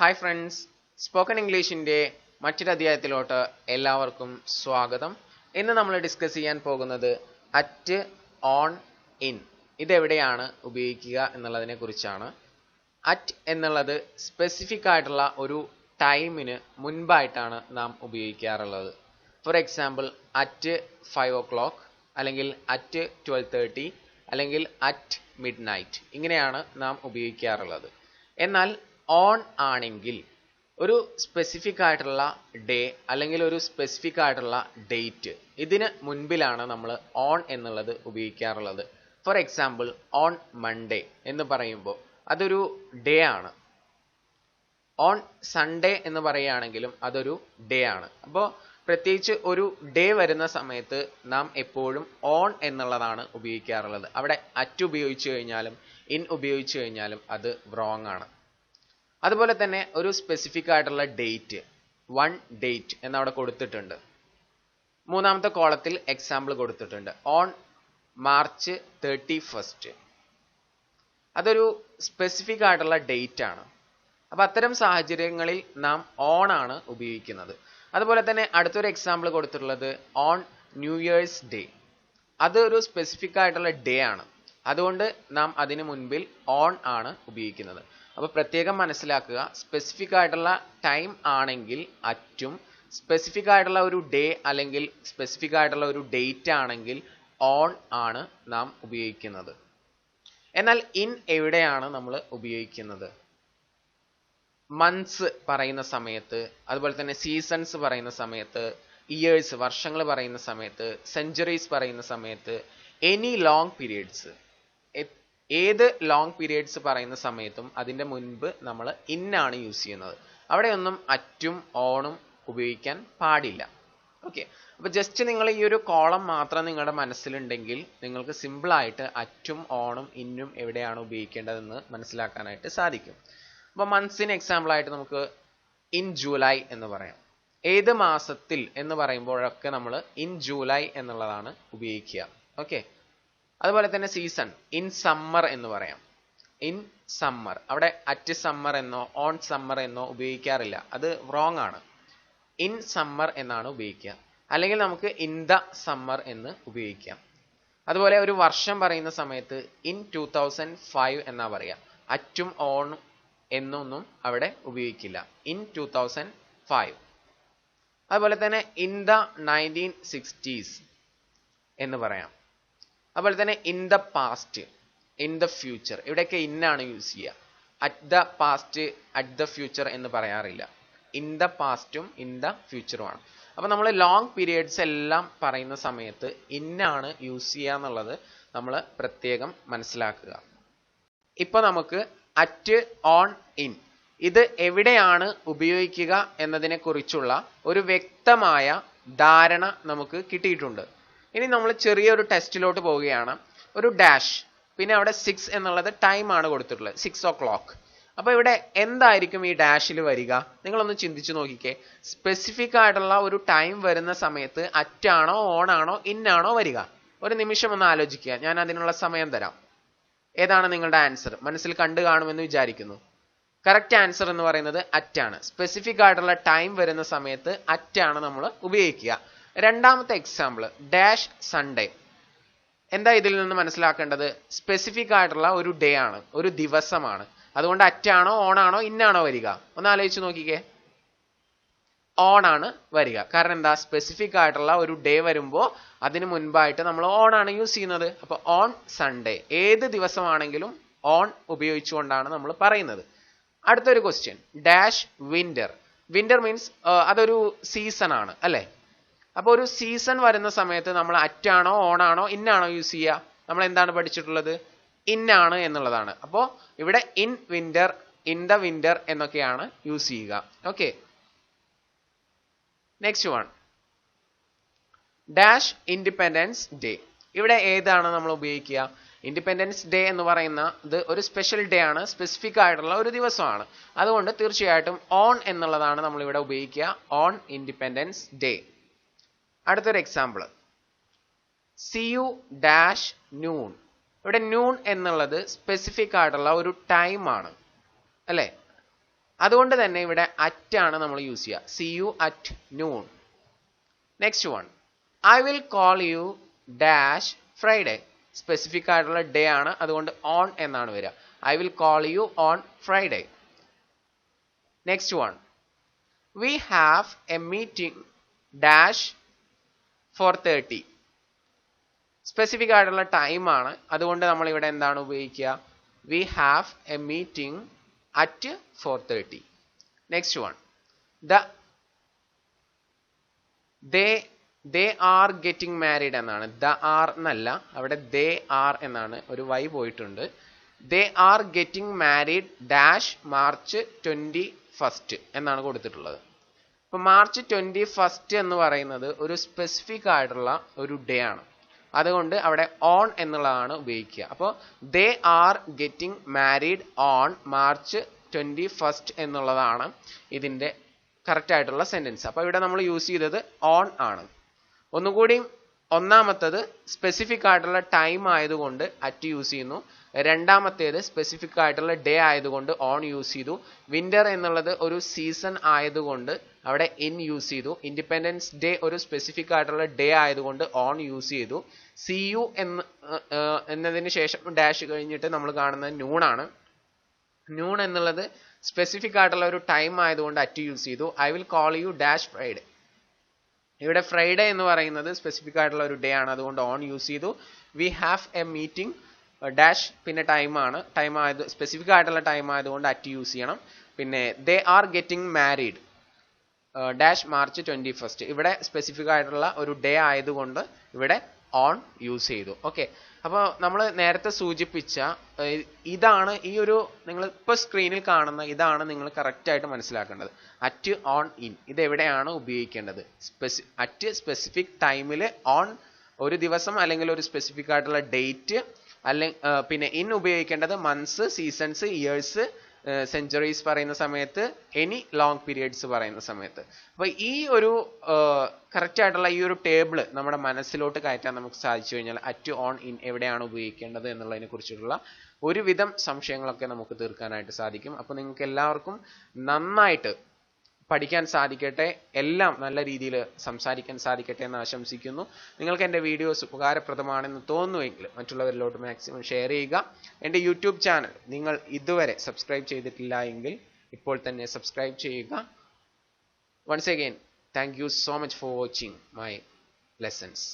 Hi friends, Spoken Englishന്റെ മറ്റൊരു അധ്യായത്തിലോട്ട് എല്ലാവർക്കും സ്വാഗതം. ഇന്ന് നമ്മൾ ഡിസ്കസ് ചെയ്യാൻ പോകുന്നത് at, on, in. ഇതെവിടെയാണ് ഉപയോഗിക്കുക എന്നുള്ളതിനെ കുറിച്ചാണ്. at എന്നുള്ളത് സ്പെസിഫിക് ആയിട്ടുള്ള ഒരു ടൈമിന് മുൻപായിട്ടാണ് നാം ഉപയോഗിക്കാറുള്ളത്. ഫോർ എക്സാമ്പിൾ at 5 o'clock അല്ലെങ്കിൽ at 12:30 അല്ലെങ്കിൽ at midnight ഇങ്ങനെയാണ് നാം ഉപയോഗിക്കാറുള്ളത്. എന്നാൽ ഓൺ ആണെങ്കിൽ ഒരു സ്പെസിഫിക് ആയിട്ടുള്ള ഡേ അല്ലെങ്കിൽ ഒരു സ്പെസിഫിക് ആയിട്ടുള്ള ഡേറ്റ് ഇതിന് മുൻപിലാണ് നമ്മൾ ഓൺ എന്നുള്ളത് ഉപയോഗിക്കാറുള്ളത്. ഫോർ എക്സാമ്പിൾ ഓൺ മൺഡേ എന്ന് പറയുമ്പോൾ അതൊരു ഡേ ആണ്. ഓൺ സൺഡേ എന്ന് പറയുകയാണെങ്കിലും അതൊരു ഡേ ആണ്. അപ്പോൾ പ്രത്യേകിച്ച് ഒരു ഡേ വരുന്ന സമയത്ത് നാം എപ്പോഴും ഓൺ എന്നുള്ളതാണ് ഉപയോഗിക്കാറുള്ളത്. അവിടെ അറ്റ് ഉപയോഗിച്ചു കഴിഞ്ഞാലും ഇൻ ഉപയോഗിച്ചു കഴിഞ്ഞാലും അത് റോങ് ആണ്. അതുപോലെ തന്നെ ഒരു സ്പെസിഫിക് ആയിട്ടുള്ള ഡേറ്റ്, വൺ ഡേറ്റ് എന്നവിടെ കൊടുത്തിട്ടുണ്ട്. മൂന്നാമത്തെ കോളത്തിൽ എക്സാമ്പിൾ കൊടുത്തിട്ടുണ്ട്, ഓൺ മാർച്ച് 31. അതൊരു സ്പെസിഫിക് ആയിട്ടുള്ള ഡേറ്റ് ആണ്. അപ്പം അത്തരം സാഹചര്യങ്ങളിൽ നാം ഓൺ ആണ് ഉപയോഗിക്കുന്നത്. അതുപോലെ തന്നെ അടുത്തൊരു എക്സാമ്പിൾ കൊടുത്തിട്ടുള്ളത് ഓൺ ന്യൂ ഇയേഴ്സ് ഡേ. അതൊരു സ്പെസിഫിക് ആയിട്ടുള്ള ഡേ ആണ്. അതുകൊണ്ട് നാം അതിന് മുൻപിൽ ഓൺ ആണ് ഉപയോഗിക്കുന്നത്. അപ്പോൾ പ്രത്യേകം മനസ്സിലാക്കുക, സ്പെസിഫിക് ആയിട്ടുള്ള ടൈം ആണെങ്കിൽ അറ്റും, സ്പെസിഫിക് ആയിട്ടുള്ള ഒരു ഡേ അല്ലെങ്കിൽ സ്പെസിഫിക് ആയിട്ടുള്ള ഒരു ഡേറ്റ് ആണെങ്കിൽ ഓൺ ആണ് നാം ഉപയോഗിക്കുന്നത്. എന്നാൽ ഇൻ എവിടെയാണ് നമ്മൾ ഉപയോഗിക്കുന്നത്? മന്ത്സ് പറയുന്ന സമയത്ത്, അതുപോലെ തന്നെ സീസൺസ് പറയുന്ന സമയത്ത്, ഇയേഴ്സ് വർഷങ്ങൾ പറയുന്ന സമയത്ത്, സെഞ്ചുറീസ് പറയുന്ന സമയത്ത്, എനി ലോങ് പീരിയഡ്സ്, ഏത് ലോങ് പീരിയഡ്സ് പറയുന്ന സമയത്തും അതിൻ്റെ മുൻപ് നമ്മൾ ഇന്നാണ് യൂസ് ചെയ്യുന്നത്. അവിടെയൊന്നും അറ്റും ഓണും ഉപയോഗിക്കാൻ പാടില്ല. ഓക്കെ, അപ്പോൾ ജസ്റ്റ് നിങ്ങൾ ഈ ഒരു കോളം മാത്രം നിങ്ങളുടെ മനസ്സിലുണ്ടെങ്കിൽ നിങ്ങൾക്ക് സിമ്പിളായിട്ട് അറ്റും ഓണും ഇന്നും എവിടെയാണ് ഉപയോഗിക്കേണ്ടതെന്ന് മനസ്സിലാക്കാനായിട്ട് സാധിക്കും. അപ്പോൾ മന്ത്സിന് എക്സാമ്പിൾ ആയിട്ട് നമുക്ക് ഇൻ ജൂലൈ എന്ന് പറയാം. ഏത് മാസത്തിൽ എന്ന് പറയുമ്പോഴൊക്കെ നമ്മൾ ഇൻ ജൂലൈ എന്നുള്ളതാണ് ഉപയോഗിക്കുക. ഓക്കെ, അതുപോലെ തന്നെ സീസൺ ഇൻ സമ്മർ എന്ന് പറയാം. ഇൻ സമ്മർ, അവിടെ അറ്റ് സമ്മർ എന്നോ ഓൺ സമ്മർ എന്നോ ഉപയോഗിക്കാറില്ല, അത് റോങ് ആണ്. ഇൻ സമ്മർ എന്നാണ് ഉപയോഗിക്കുക. അല്ലെങ്കിൽ നമുക്ക് ഇൻ ദ സമ്മർ എന്ന് ഉപയോഗിക്കാം. അതുപോലെ ഒരു വർഷം പറയുന്ന സമയത്ത് ഇൻ 2005 എന്നാ പറയുക. അറ്റും ഓണും എന്നൊന്നും അവിടെ ഉപയോഗിക്കില്ല. ഇൻ 2005. അതുപോലെ തന്നെ ഇൻ ദ 1960s എന്ന് പറയാം. അതുപോലെ തന്നെ in the past, in the future, ഇവിടെയൊക്കെ ഇന്നാണ് യൂസ് ചെയ്യുക. At the past, at the future എന്ന് പറയാറില്ല. ഇൻ ദ പാസ്റ്റും ഇൻ ദ ഫ്യൂച്ചറുമാണ്. അപ്പോൾ നമ്മൾ ലോങ് പീരിയഡ്സ് എല്ലാം പറയുന്ന സമയത്ത് ഇന്നാണ് യൂസ് ചെയ്യുക എന്നുള്ളത് നമ്മൾ പ്രത്യേകം മനസ്സിലാക്കുക. ഇപ്പോൾ നമുക്ക് അറ്റ്, ഓൺ, ഇൻ ഇത് എവിടെയാണ് ഉപയോഗിക്കുക എന്നതിനെ കുറിച്ചുള്ള ഒരു വ്യക്തമായ ധാരണ നമുക്ക് കിട്ടിയിട്ടുണ്ട്. ഇനി നമ്മൾ ചെറിയൊരു ടെസ്റ്റിലോട്ട് പോവുകയാണ്. ഒരു ഡാഷ്, പിന്നെ അവിടെ 6 എന്നുള്ളത് ടൈമാണ് കൊടുത്തിട്ടുള്ളത്, 6 o'clock. അപ്പോൾ ഇവിടെ എന്തായിരിക്കും ഈ ഡാഷിൽ വരിക? നിങ്ങളൊന്ന് ചിന്തിച്ചു നോക്കിക്കേ. സ്പെസിഫിക് ആയിട്ടുള്ള ഒരു ടൈം വരുന്ന സമയത്ത് അറ്റാണോ ഓണാണോ ഇന്നാണോ വരിക? ഒരു നിമിഷം ഒന്ന് ആലോചിക്കുക, ഞാൻ അതിനുള്ള സമയം തരാം. ഏതാണ് നിങ്ങളുടെ ആൻസർ? മനസ്സിൽ കണ്ടു കാണുമെന്ന് വിചാരിക്കുന്നു. കറക്റ്റ് ആൻസർ എന്ന് പറയുന്നത് അറ്റാണ്. സ്പെസിഫിക് ആയിട്ടുള്ള ടൈം വരുന്ന സമയത്ത് അറ്റാണ് നമ്മൾ ഉപയോഗിക്കുക. രണ്ടാമത്തെ എക്സാമ്പിൾ ഡാഷ് സൺഡേ. എന്താ ഇതിൽ നിന്ന് മനസ്സിലാക്കേണ്ടത്? സ്പെസിഫിക് ആയിട്ടുള്ള ഒരു ഡേ ആണ്, ഒരു ദിവസമാണ്. അതുകൊണ്ട് അറ്റാണോ ഓണാണോ ഇന്നാണോ വരിക? ഒന്ന് ആലോചിച്ച് നോക്കിക്കേ. ഓൺ ആണ് വരിക. കാരണം എന്താ? സ്പെസിഫിക് ആയിട്ടുള്ള ഒരു ഡേ വരുമ്പോൾ അതിന് മുൻപായിട്ട് നമ്മൾ ഓൺ ആണ് യൂസ് ചെയ്യുന്നത്. അപ്പോൾ ഓൺ സൺഡേ, ഏത് ദിവസമാണെങ്കിലും ഓൺ ഉപയോഗിച്ചുകൊണ്ടാണ് നമ്മൾ പറയുന്നത്. അടുത്തൊരു question dash winter. Winter means അതൊരു സീസൺ ആണ് അല്ലേ? അപ്പോൾ ഒരു സീസൺ വരുന്ന സമയത്ത് നമ്മൾ അറ്റാണോ ഓണാണോ ഇന്നാണോ യൂസ് ചെയ്യുക? നമ്മൾ എന്താണ് പഠിച്ചിട്ടുള്ളത്? ഇന്നാണ് എന്നുള്ളതാണ്. അപ്പോൾ ഇവിടെ in winter, in the winter എന്നൊക്കെയാണ് യൂസ് ചെയ്യുക. Okay, next one dash independence day. ഇവിടെ ഏതാണ് നമ്മൾ ഉപയോഗിക്കുക? ഇൻഡിപെൻഡൻസ് ഡേ എന്ന് പറയുന്നത് ഒരു സ്പെഷ്യൽ ഡേ ആണ്, സ്പെസിഫിക് ആയിട്ടുള്ള ഒരു ദിവസമാണ്. അതുകൊണ്ട് തീർച്ചയായിട്ടും ഓൺ എന്നുള്ളതാണ് നമ്മൾ ഇവിടെ ഉപയോഗിക്കുക. On independence day. അടുത്തൊരു example C U dash noon. ഇവിടെ നൂൺ എന്നുള്ളത് സ്പെസിഫിക് ആയിട്ടുള്ള ഒരു ടൈം ആണ് അല്ലേ? അതുകൊണ്ട് തന്നെ ഇവിടെ at ആണ് നമ്മൾ യൂസ് ചെയ്യുക. See you at noon. Next one. I will call you dash Friday. Specific ആയിട്ടുള്ള ഡേ ആണ്, അതുകൊണ്ട് on എന്നാണ് വരിക. I will call you on Friday. Next one. We have a meeting dash 4:30. Specific ആയിട്ടുള്ള time ആണ്, അതുകൊണ്ട് നമ്മൾ ഇവിടെ എന്താണ് ഉപയോഗിക്കുക? We have a meeting at 4:30. Next one. They are getting married എന്നാണ്. The are എന്നല്ല, അവിടെ they are എന്നാണ്, ഒരു y പോയിട്ടുണ്ട്. They are getting married dash March 21st എന്നാണ് കൊടുത്തിട്ടുള്ളത്. അപ്പോൾ മാർച്ച് 21st എന്ന് പറയുന്നത് ഒരു സ്പെസിഫിക് ആയിട്ടുള്ള ഒരു ഡേ ആണ്, അതുകൊണ്ട് അവിടെ ഓൺ എന്നുള്ളതാണ് ഉപയോഗിക്കുക. അപ്പോൾ they are getting married on March 21st എന്നുള്ളതാണ് ഇതിൻ്റെ കറക്റ്റ് ആയിട്ടുള്ള സെൻറ്റൻസ്. അപ്പോൾ ഇവിടെ നമ്മൾ യൂസ് ചെയ്തത് ഓൺ ആണ്. ഒന്നുകൂടി, ഒന്നാമത്തത് സ്പെസിഫിക് ആയിട്ടുള്ള ടൈം ആയതുകൊണ്ട് അറ്റ് യൂസ് ചെയ്യുന്നു. രണ്ടാമത്തേത് സ്പെസിഫിക് ആയിട്ടുള്ള ഡേ ആയതുകൊണ്ട് ഓൺ യൂസ് ചെയ്തു. വിന്റർ എന്നുള്ളത് ഒരു സീസൺ ആയതുകൊണ്ട് അവിടെ ഇൻ യൂസ് ചെയ്തു. ഇൻഡിപെൻഡൻസ് ഡേ ഒരു സ്പെസിഫിക് ആയിട്ടുള്ള ഡേ ആയതുകൊണ്ട് ഓൺ യൂസ് ചെയ്തു. സി യു എന്നതിന് ശേഷം ഡാഷ് കഴിഞ്ഞിട്ട് നമ്മൾ കാണുന്നത് നൂൺ ആണ്. നൂൺ എന്നുള്ളത് സ്പെസിഫിക് ആയിട്ടുള്ള ഒരു ടൈം ആയതുകൊണ്ട് അറ്റ് യൂസ് ചെയ്തു. I will call you dash Friday. ഇവിടെ ഫ്രൈഡേ എന്ന് പറയുന്നത് സ്പെസിഫിക് ആയിട്ടുള്ള ഒരു ഡേ ആണ്, അതുകൊണ്ട് ഓൺ യൂസ് ചെയ്തു. We have A meeting dash പിന്നെ ടൈം ആണ്, ടൈം ആയത് സ്പെസിഫിക് ആയിട്ടുള്ള ടൈം ആയതുകൊണ്ട് അറ്റ് യൂസ് ചെയ്യണം. പിന്നെ they are getting married dash March 21st. ഇവിടെ സ്പെസിഫിക് ആയിട്ടുള്ള ഒരു ഡേ ആയതുകൊണ്ട് ഇവിടെ ഓൺ യൂസ് ചെയ്തു. ഓക്കെ, അപ്പോൾ നമ്മൾ നേരത്തെ സൂചിപ്പിച്ച ഇതാണ്, ഈ ഒരു നിങ്ങൾ ഇപ്പോൾ സ്ക്രീനിൽ കാണുന്ന ഇതാണ് നിങ്ങൾ കറക്റ്റായിട്ട് മനസ്സിലാക്കേണ്ടത്. അറ്റ്, ഓൺ, ഇൻ ഇതെവിടെയാണ് ഉപയോഗിക്കേണ്ടത്? അറ്റ് സ്പെസിഫിക് ടൈമിൽ, ഓൺ ഒരു ദിവസം അല്ലെങ്കിൽ ഒരു സ്പെസിഫിക് ആയിട്ടുള്ള ഡേറ്റ്, അല്ലെങ്കിൽ പിന്നെ ഇൻ ഉപയോഗിക്കേണ്ടത് മന്ത്സ്, സീസൺസ്, ഇയേഴ്സ്, സെഞ്ചുറീസ് പറയുന്ന സമയത്ത്, എനി ലോങ് പീരിയഡ്സ് പറയുന്ന സമയത്ത്. അപ്പോൾ ഈ ഒരു കറക്റ്റ് ആയിട്ടുള്ള ഈ ഒരു ടേബിൾ നമ്മുടെ മനസ്സിലോട്ട് കയറ്റാൻ നമുക്ക് സാധിച്ചു കഴിഞ്ഞാൽ അറ്റ്, ഓൺ, ഇൻ എവിടെയാണ് ഉപയോഗിക്കേണ്ടത് എന്നുള്ളതിനെ കുറിച്ചുള്ള ഒരുവിധം സംശയങ്ങളൊക്കെ നമുക്ക് തീർക്കാനായിട്ട് സാധിക്കും. അപ്പോൾ നിങ്ങൾക്ക് എല്ലാവർക്കും നന്നായിട്ട് പഠിക്കാൻ സാധിക്കട്ടെ, എല്ലാം നല്ല രീതിയിൽ സംസാരിക്കാൻ സാധിക്കട്ടെ എന്ന് ആശംസിക്കുന്നു. നിങ്ങൾക്ക് എൻ്റെ വീഡിയോസ് ഉപകാരപ്രദമാണെന്ന് തോന്നുമെങ്കിൽ മറ്റുള്ളവരിലോട്ട് മാക്സിമം ഷെയർ ചെയ്യുക. എൻ്റെ യൂട്യൂബ് ചാനൽ നിങ്ങൾ ഇതുവരെ സബ്സ്ക്രൈബ് ചെയ്തിട്ടില്ല എങ്കിൽ ഇപ്പോൾ തന്നെ സബ്സ്ക്രൈബ് ചെയ്യുക. Once again, thank you so much for watching my lessons.